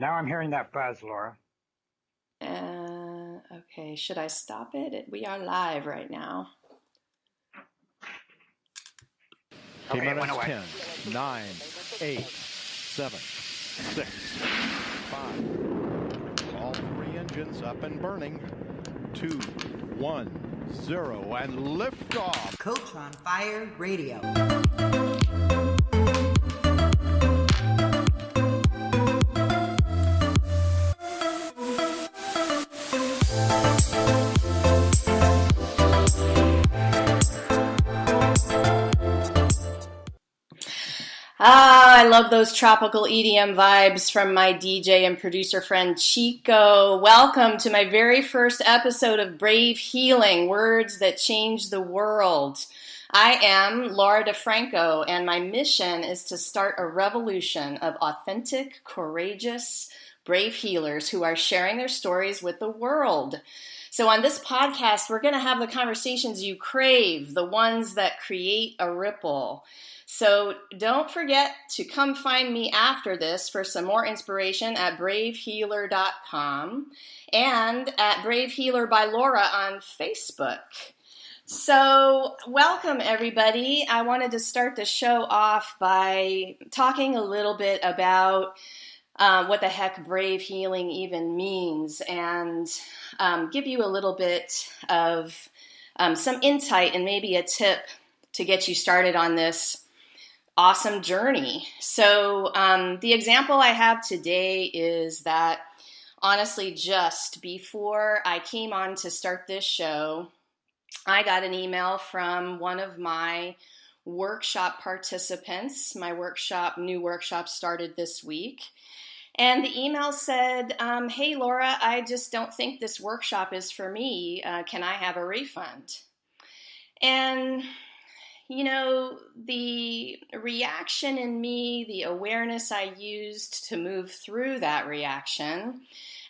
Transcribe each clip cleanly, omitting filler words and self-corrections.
Now I'm hearing that buzz, Laura. Okay, should I stop it? We are live right now. Okay, it went away. 10, 9, 8, 7, 6, 5. All three engines up and burning. 2, 1, 0, and liftoff. Coach on Fire Radio. I love those tropical EDM vibes from my DJ and producer friend Chico. Welcome to my very first episode of Brave Healing, Words That Change the World. I am Laura DeFranco, and my mission is to start a revolution of authentic, courageous, brave healers who are sharing their stories with the world. So on this podcast, we're going to have the conversations you crave, the ones that create a ripple. So don't forget to come find me after this for some more inspiration at bravehealer.com and at Brave Healer by Laura on Facebook. So welcome everybody. I wanted to start the show off by talking a little bit about what the heck brave healing even means and give you a little bit of some insight and maybe a tip to get you started on this awesome journey. So the example I have today is that honestly, just before I came on to start this show, I got an email from one of my workshop participants. My new workshop started this week. And the email said, hey, Laura, I just don't think this workshop is for me. Can I have a refund? And you know, the reaction in me, the awareness I used to move through that reaction,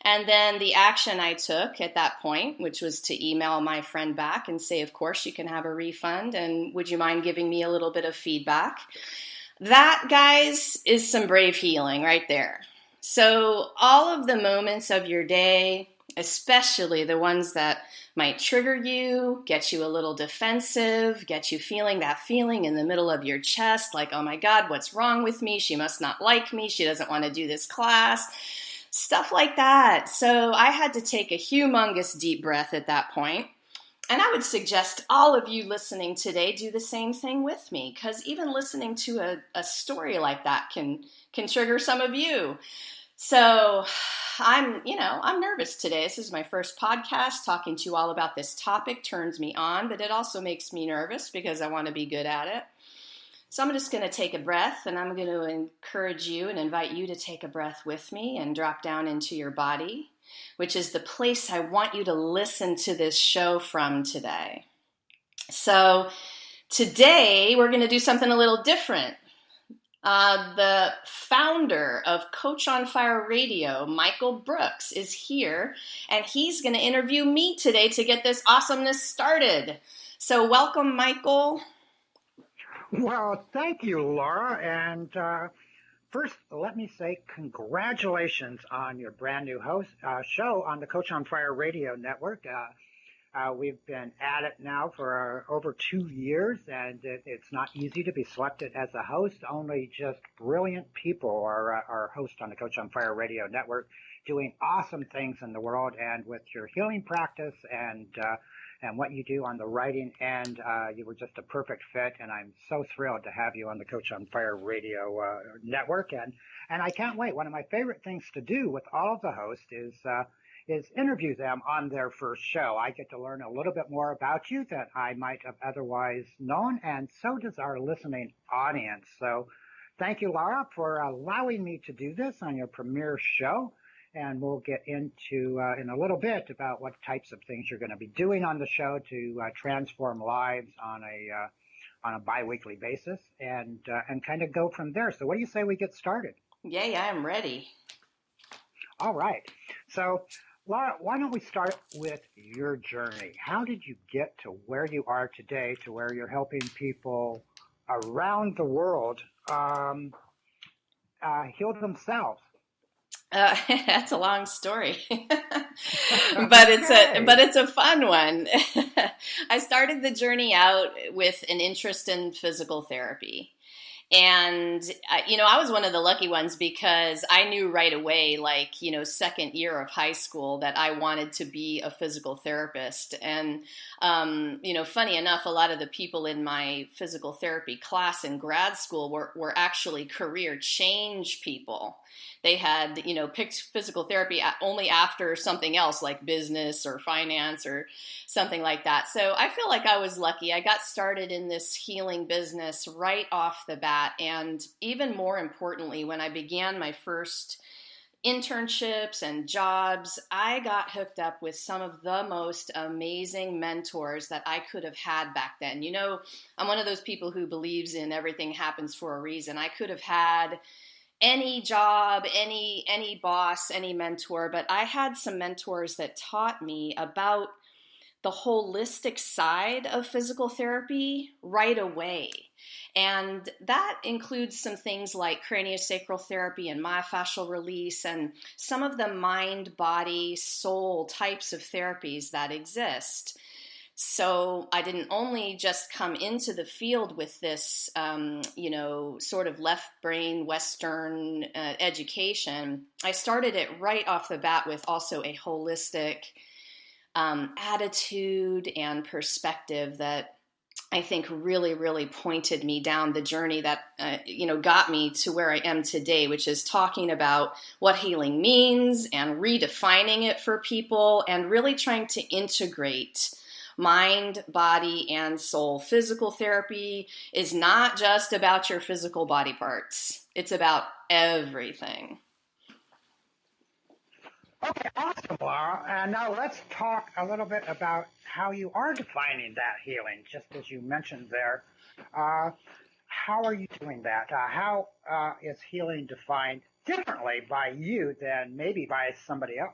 and then the action I took at that point, which was to email my friend back and say, of course, you can have a refund, and would you mind giving me a little bit of feedback? That, guys, is some brave healing right there. So all of the moments of your day, especially the ones that might trigger you, get you a little defensive, get you feeling that feeling in the middle of your chest, like, oh my God, what's wrong with me? She must not like me. She doesn't want to do this class. Stuff like that. So I had to take a humongous deep breath at that point. And I would suggest all of you listening today do the same thing with me, because even listening to a story like that can trigger some of you. So I'm nervous today. This is my first podcast. Talking to you all about this topic turns me on, but it also makes me nervous because I want to be good at it. So I'm just going to take a breath, and I'm going to encourage you and invite you to take a breath with me and drop down into your body, which is the place I want you to listen to this show from today. So today we're going to do something a little different. The founder of Coach on Fire Radio, Michael Brooks, is here, and he's going to interview me today to get this awesomeness started. So welcome, Michael. Well, thank you, Laura. And first, let me say congratulations on your brand new show on the Coach on Fire Radio Network. We've been at it now for over 2 years, and it's not easy to be selected as a host. Only just brilliant people are hosts on the Coach on Fire Radio Network, doing awesome things in the world. And with your healing practice and what you do on the writing end, you were just a perfect fit. And I'm so thrilled to have you on the Coach on Fire Radio Network. And I can't wait. One of my favorite things to do with all of the hosts is interview them on their first show. I get to learn a little bit more about you that I might have otherwise known, and so does our listening audience. So thank you, Laura, for allowing me to do this on your premiere show. And we'll get into in a little bit about what types of things you're going to be doing on the show to transform lives on a biweekly basis, and kind of go from there. So what do you say we get started? Yeah, I'm ready. All right. So Laura, why don't we start with your journey? How did you get to where you are today, to where you're helping people around the world heal themselves? That's a long story, Okay. but it's a fun one. I started the journey out with an interest in physical therapy. And, I was one of the lucky ones because I knew right away, like, second year of high school, that I wanted to be a physical therapist. And, funny enough, a lot of the people in my physical therapy class in grad school were actually career change people. They had, picked physical therapy only after something else like business or finance or something like that. So I feel like I was lucky. I got started in this healing business right off the bat. And even more importantly, when I began my first internships and jobs, I got hooked up with some of the most amazing mentors that I could have had back then. I'm one of those people who believes in everything happens for a reason. I could have had any job, any boss, any mentor, but I had some mentors that taught me about the holistic side of physical therapy right away. And that includes some things like craniosacral therapy and myofascial release and some of the mind, body, soul types of therapies that exist. So I didn't only just come into the field with this, sort of left brain Western education. I started it right off the bat with also a holistic attitude and perspective that I think really, really pointed me down the journey that, got me to where I am today, which is talking about what healing means and redefining it for people and really trying to integrate mind, body, and soul. Physical therapy is not just about your physical body parts. It's about everything. Okay, awesome, Laura. And now let's talk a little bit about how you are defining that healing, just as you mentioned there. Uh, how are you doing that? How is healing defined differently by you than maybe by somebody else?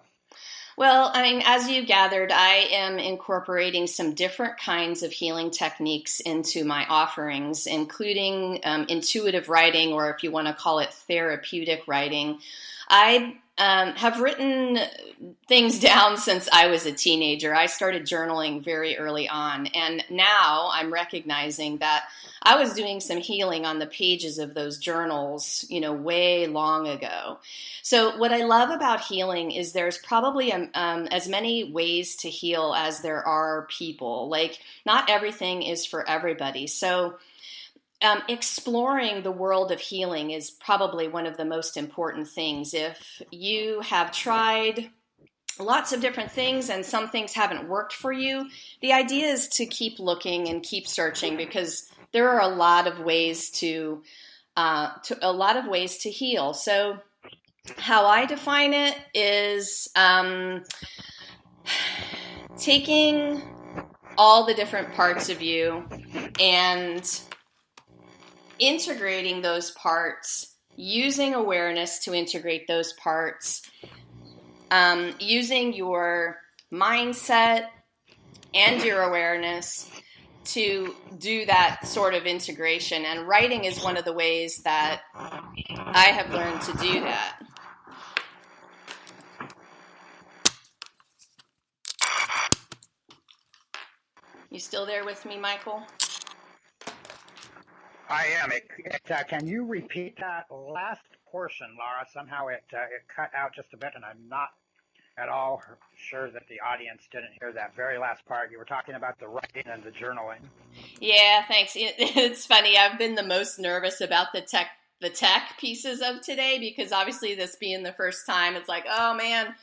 Well, I mean, as you gathered, I am incorporating some different kinds of healing techniques into my offerings, including intuitive writing, or if you want to call it therapeutic writing. I have written things down since I was a teenager. I started journaling very early on, and now I'm recognizing that I was doing some healing on the pages of those journals, way long ago. So what I love about healing is there's probably as many ways to heal as there are people. Like, not everything is for everybody. So exploring the world of healing is probably one of the most important things. If you have tried lots of different things and some things haven't worked for you, the idea is to keep looking and keep searching, because there are a lot of ways to heal. So how I define it is taking all the different parts of you and integrating those parts, using awareness to integrate those parts, using your mindset and your awareness to do that sort of integration. And writing is one of the ways that I have learned to do that. You still there with me, Michael? I am. Can you repeat that last portion, Laura? Somehow it cut out just a bit, and I'm not at all sure that the audience didn't hear that very last part. You were talking about the writing and the journaling. Yeah, thanks. It's funny. I've been the most nervous about the tech pieces of today, because obviously this being the first time, it's like, oh man,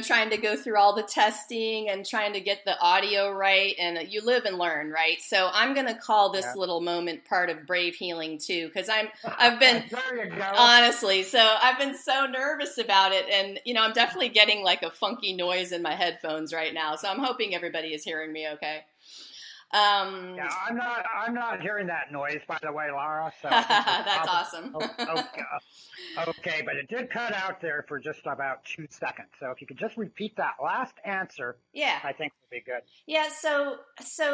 trying to go through all the testing and trying to get the audio right, and you live and learn, right? So I'm going to call this little moment part of Brave Healing too, because I've been, there you go. honestly, so I've been so nervous about it, and I'm definitely getting like a funky noise in my headphones right now, so I'm hoping everybody is hearing me okay. Yeah, I'm not hearing that noise, by the way, Laura. So that's awesome. Okay, but it did cut out there for just about 2 seconds. So if you could just repeat that last answer, Yeah. I think would be good. Yeah, so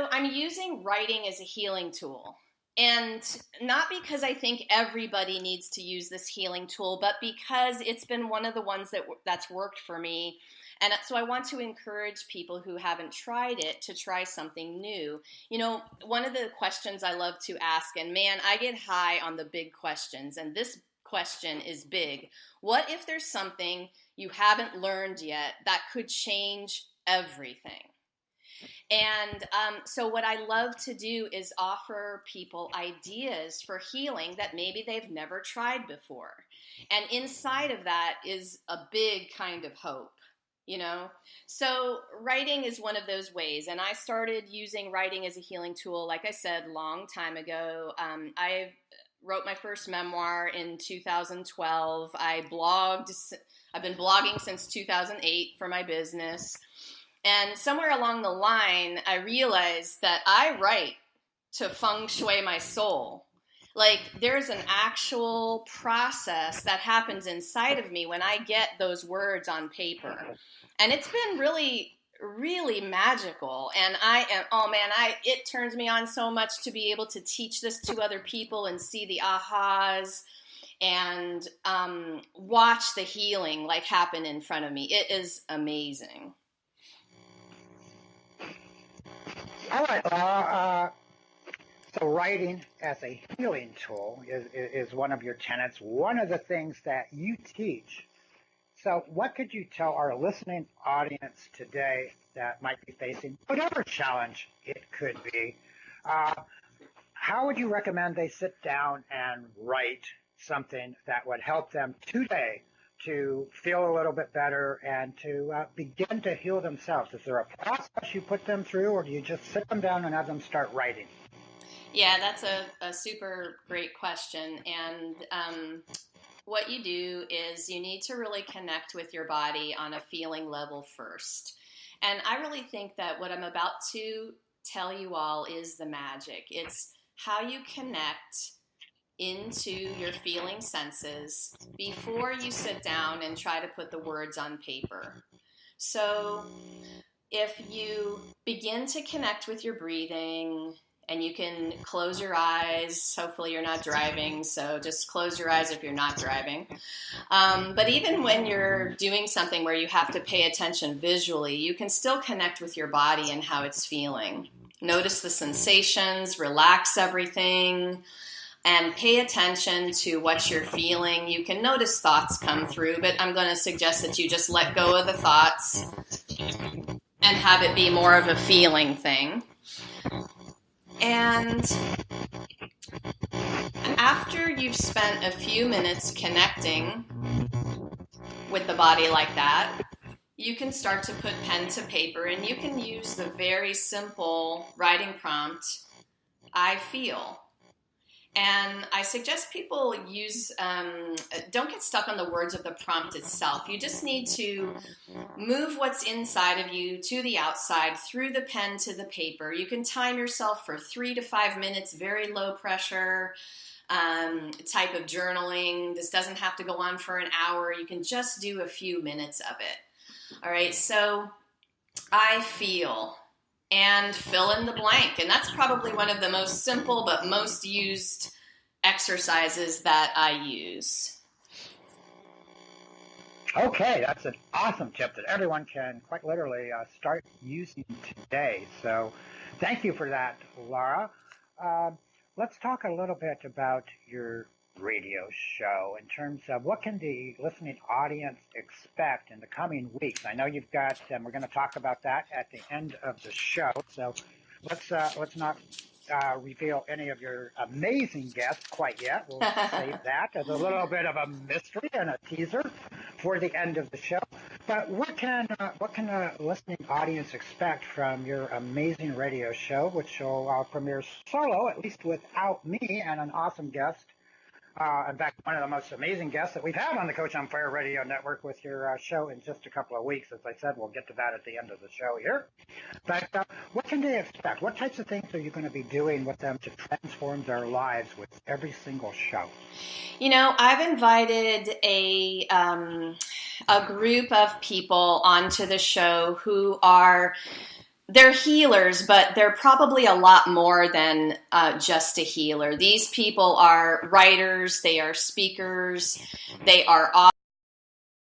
I'm using writing as a healing tool. And not because I think everybody needs to use this healing tool, but because it's been one of the ones that's worked for me. And so I want to encourage people who haven't tried it to try something new. You know, one of the questions I love to ask, and man, I get high on the big questions, and this question is big. What if there's something you haven't learned yet that could change everything? And so what I love to do is offer people ideas for healing that maybe they've never tried before. And inside of that is a big kind of hope, you know? So writing is one of those ways. And I started using writing as a healing tool, like I said, long time ago. I wrote my first memoir in 2012. I've been blogging since 2008 for my business. And somewhere along the line, I realized that I write to feng shui my soul. Like, there's an actual process that happens inside of me when I get those words on paper. And it's been really, really magical. And it turns me on so much to be able to teach this to other people and see the ahas and watch the healing like happen in front of me. It is amazing. All right. So writing as a healing tool is one of your tenets, one of the things that you teach. So what could you tell our listening audience today that might be facing whatever challenge it could be? How would you recommend they sit down and write something that would help them today to feel a little bit better and to begin to heal themselves? Is there a process you put them through, or do you just sit them down and have them start writing? Yeah, that's a super great question. And what you do is you need to really connect with your body on a feeling level first. And I really think that what I'm about to tell you all is the magic. It's how you connect into your feeling senses before you sit down and try to put the words on paper. So if you begin to connect with your breathing, and you can close your eyes. Hopefully you're not driving, so just close your eyes if you're not driving. But even when you're doing something where you have to pay attention visually, you can still connect with your body and how it's feeling. Notice the sensations, relax everything, and pay attention to what you're feeling. You can notice thoughts come through, but I'm going to suggest that you just let go of the thoughts and have it be more of a feeling thing. And after you've spent a few minutes connecting with the body like that, you can start to put pen to paper, and you can use the very simple writing prompt, I feel. And I suggest people don't get stuck on the words of the prompt itself. You just need to move what's inside of you to the outside through the pen to the paper. You can time yourself for 3 to 5 minutes, very low pressure type of journaling. This doesn't have to go on for an hour. You can just do a few minutes of it. All right, so I feel. And fill in the blank. And that's probably one of the most simple but most used exercises that I use. Okay, that's an awesome tip that everyone can quite literally start using today. So thank you for that, Laura. Let's talk a little bit about your radio show in terms of what can the listening audience expect in the coming weeks. I know you've got, and we're going to talk about that at the end of the show. So let's not reveal any of your amazing guests quite yet. We'll save that as a little bit of a mystery and a teaser for the end of the show. But what can a listening audience expect from your amazing radio show, which will premiere solo, at least without me and an awesome guest? In fact, one of the most amazing guests that we've had on the Coach on Fire Radio Network with your show in just a couple of weeks. As I said, we'll get to that at the end of the show here. But what can they expect? What types of things are you going to be doing with them to transform their lives with every single show? You know, I've invited a group of people onto the show who are they're healers, but they're probably a lot more than just a healer. These people are writers, they are speakers, they are authors.